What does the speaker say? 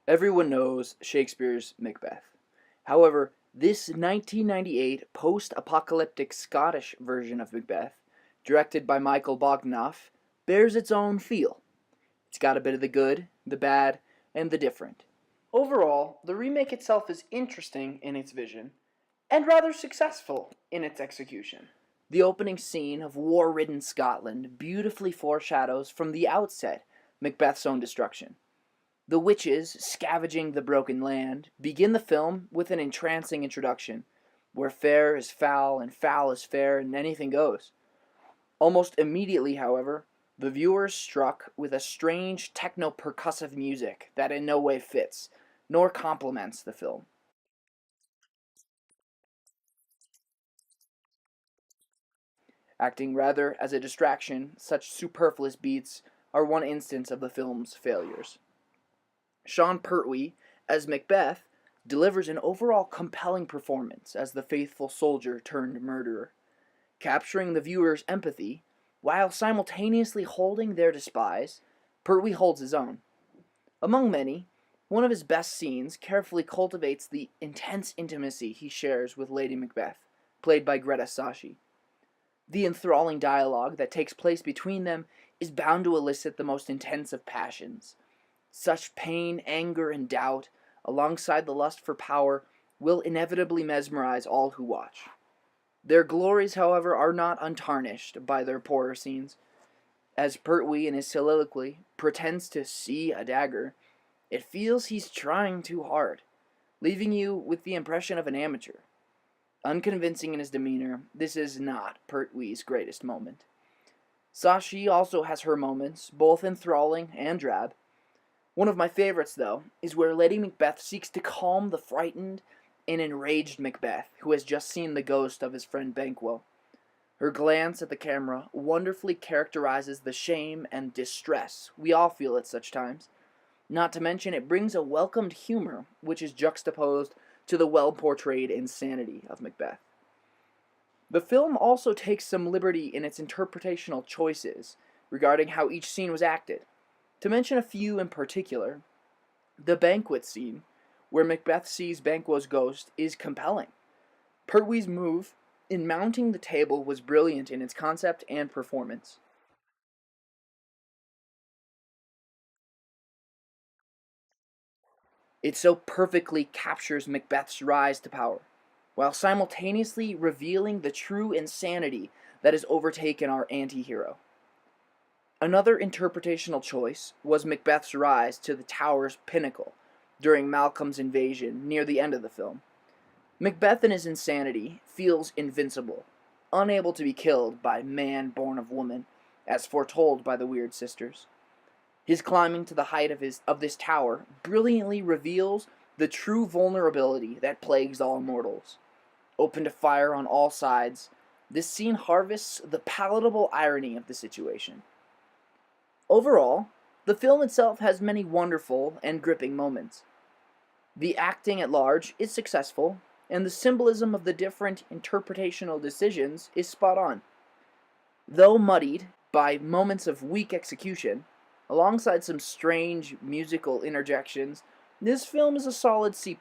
Everyone knows Shakespeare's Macbeth. However, this 1998 post-apocalyptic Scottish version of Macbeth, directed by Michael Bogdanoff, bears its own feel. It's got a bit of the good, the bad, and the different. Overall, the remake itself is interesting in its vision and rather successful in its execution. The opening scene of war-ridden Scotland beautifully foreshadows from the outset Macbeth's own destruction. The witches, scavenging the broken land, begin the film with an entrancing introduction, where fair is foul and foul is fair and anything goes. Almost immediately, however, the viewer is struck with a strange techno-percussive music that in no way fits, nor complements the film. Acting rather as a distraction, such superfluous beats are one instance of the film's failures. Sean Pertwee, as Macbeth, delivers an overall compelling performance as the faithful soldier turned murderer, capturing the viewer's empathy while simultaneously holding their despise. Pertwee holds his own. Among many, one of his best scenes carefully cultivates the intense intimacy he shares with Lady Macbeth, played by Greta Sashi. The enthralling dialogue that takes place between them is bound to elicit the most intense of passions. Such pain, anger, and doubt, alongside the lust for power, will inevitably mesmerize all who watch. Their glories, however, are not untarnished by their poorer scenes. As Pertwee in his soliloquy pretends to see a dagger, it feels he's trying too hard, leaving you with the impression of an amateur. Unconvincing in his demeanor, this is not Pertwee's greatest moment. Sashi also has her moments, both enthralling and drab. One of my favorites, though, is where Lady Macbeth seeks to calm the frightened and enraged Macbeth, who has just seen the ghost of his friend Banquo. Her glance at the camera wonderfully characterizes the shame and distress we all feel at such times. Not to mention, it brings a welcomed humor, which is juxtaposed to the well-portrayed insanity of Macbeth. The film also takes some liberty in its interpretational choices regarding how each scene was acted. To mention a few in particular, the banquet scene, where Macbeth sees Banquo's ghost, is compelling. Pertwee's move in mounting the table was brilliant in its concept and performance. It so perfectly captures Macbeth's rise to power, while simultaneously revealing the true insanity that has overtaken our anti-hero. Another interpretational choice was Macbeth's rise to the tower's pinnacle during Malcolm's invasion near the end of the film. Macbeth in his insanity feels invincible, unable to be killed by man born of woman, as foretold by the Weird Sisters. His climbing to the height of this tower brilliantly reveals the true vulnerability that plagues all mortals. Open to fire on all sides, this scene harvests the palatable irony of the situation. Overall, the film itself has many wonderful and gripping moments. The acting at large is successful, and the symbolism of the different interpretational decisions is spot on. Though muddied by moments of weak execution, alongside some strange musical interjections, this film is a solid C+.